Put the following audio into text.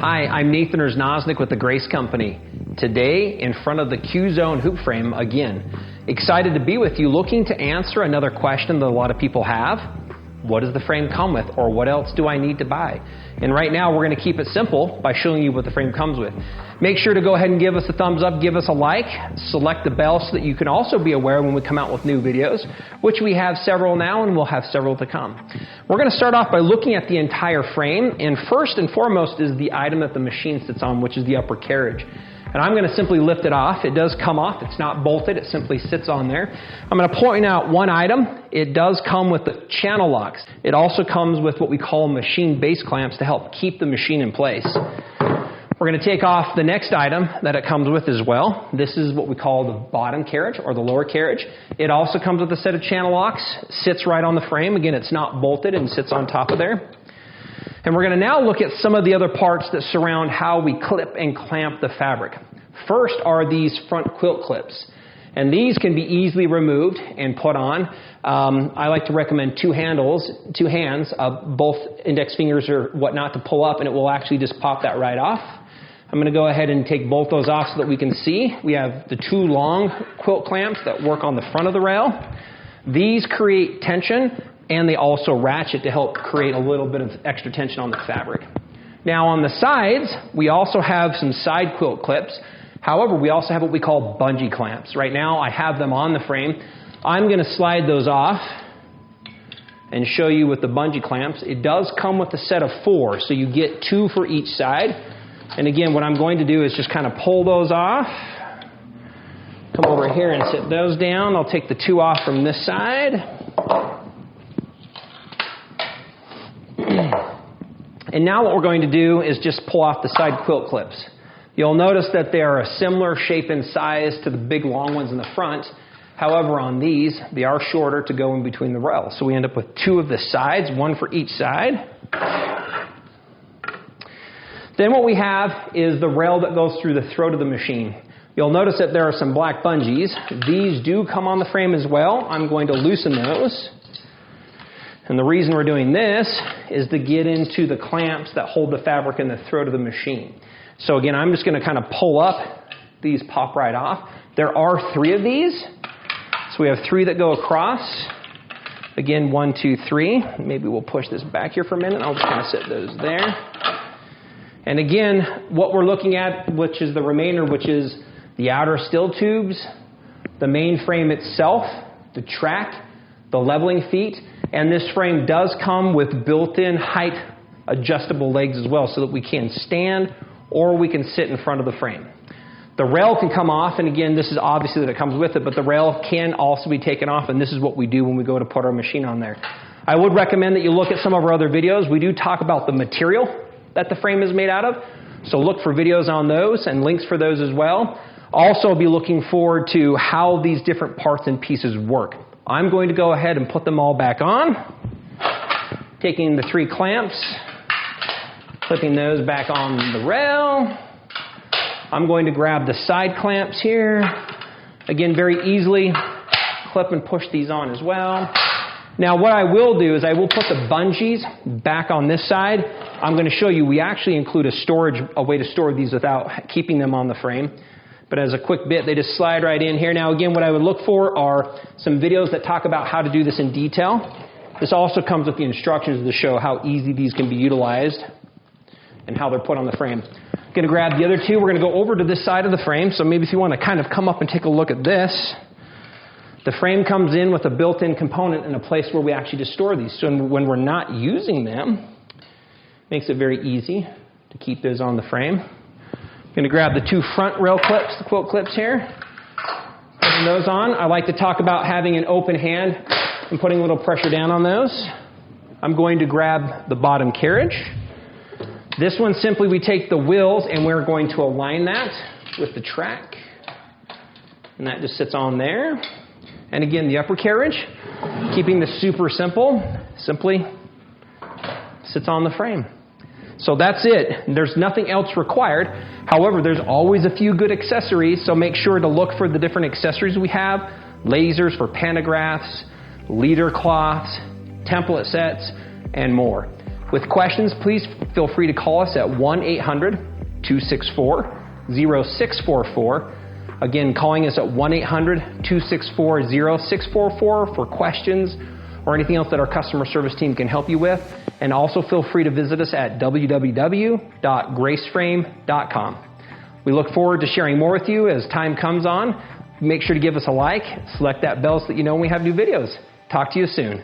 Hi, I'm Nathan Erznosnik with the Grace Company. Today, in front of the Q-Zone hoop frame again. Excited to be with you, looking to answer another question that a lot of people have. What does the frame come with, or what else do I need to buy? And right now we're going to keep it simple by showing you what the frame comes with. Make sure to go ahead and give us a thumbs up, give us a like, select the bell so that you can also be aware when we come out with new videos, which we have several now and we'll have several to come. We're going to start off by looking at the entire frame, and first and foremost is the item that the machine sits on, which is the upper carriage. And I'm going to simply lift it off. It does come off. It's not bolted. It simply sits on there. I'm going to point out one item. It does come with the channel locks. It also comes with what we call machine base clamps to help keep the machine in place. We're going to take off the next item that it comes with as well. This is what we call the bottom carriage or the lower carriage. It also comes with a set of channel locks. Sits right on the frame. Again, it's not bolted and sits on top of there. And we're going to now look at some of the other parts that surround how we clip and clamp the fabric. First are these front quilt clips. And these can be easily removed and put on. I like to recommend two hands, both index fingers or whatnot to pull up, and it will actually just pop that right off. I'm going to go ahead and take both those off so that we can see. We have the two long quilt clamps that work on the front of the rail. These create tension, and they also ratchet to help create a little bit of extra tension on the fabric. Now on the sides, we also have some side quilt clips. However, we also have what we call bungee clamps. Right now I have them on the frame. I'm going to slide those off and show you with the bungee clamps. It does come with a set of 4, so you get 2 for each side. And again, what I'm going to do is just kind of pull those off. Come over here and sit those down. I'll take the 2 off from this side. And now what we're going to do is just pull off the side quilt clips. You'll notice that they are a similar shape and size to the big long ones in the front. However, on these, they are shorter to go in between the rails. So we end up with 2 of the sides, 1 for each side. Then what we have is the rail that goes through the throat of the machine. You'll notice that there are some black bungees. These do come on the frame as well. I'm going to loosen those. And the reason we're doing this is to get into the clamps that hold the fabric in the throat of the machine. So again, I'm just going to kind of pull up. These pop right off. There are 3 of these. So we have 3 that go across. Again, 1, 2, 3. Maybe we'll push this back here for a minute. I'll just kind of set those there. And again, what we're looking at, which is the remainder, which is the outer steel tubes, the main frame itself, the track, the leveling feet, and this frame does come with built-in height adjustable legs as well, so that we can stand or we can sit in front of the frame. The rail can come off, and again, this is obviously that it comes with it, but the rail can also be taken off, and this is what we do when we go to put our machine on there. I would recommend that you look at some of our other videos. We do talk about the material that the frame is made out of, so look for videos on those and links for those as well. Also be looking forward to how these different parts and pieces work. I'm going to go ahead and put them all back on, taking the 3 clamps, clipping those back on the rail. I'm going to grab the side clamps here. Again, very easily clip and push these on as well. Now what I will do is I will put the bungees back on this side. I'm going to show you we actually include a way to store these without keeping them on the frame. But as a quick bit, they just slide right in here. Now again, what I would look for are some videos that talk about how to do this in detail. This also comes with the instructions to show how easy these can be utilized and how they're put on the frame. I'm going to grab the other 2. We're going to go over to this side of the frame. So maybe if you want to kind of come up and take a look at this. The frame comes in with a built-in component and a place where we actually just store these. So when we're not using them, it makes it very easy to keep those on the frame. I'm going to grab the 2 front rail clips, the quilt clips here. Putting those on. I like to talk about having an open hand and putting a little pressure down on those. I'm going to grab the bottom carriage. This one, simply we take the wheels and we're going to align that with the track. And that just sits on there. And again, the upper carriage, keeping this super simple, simply sits on the frame. So that's it. There's nothing else required. However, there's always a few good accessories, so make sure to look for the different accessories we have. Lasers for pantographs, leader cloths, template sets, and more. With questions, please feel free to call us at 1-800-264-0644. Again, calling us at 1-800-264-0644 for questions or anything else that our customer service team can help you with. And also feel free to visit us at www.graceframe.com. We look forward to sharing more with you as time comes on. Make sure to give us a like, select that bell so that you know when we have new videos. Talk to you soon.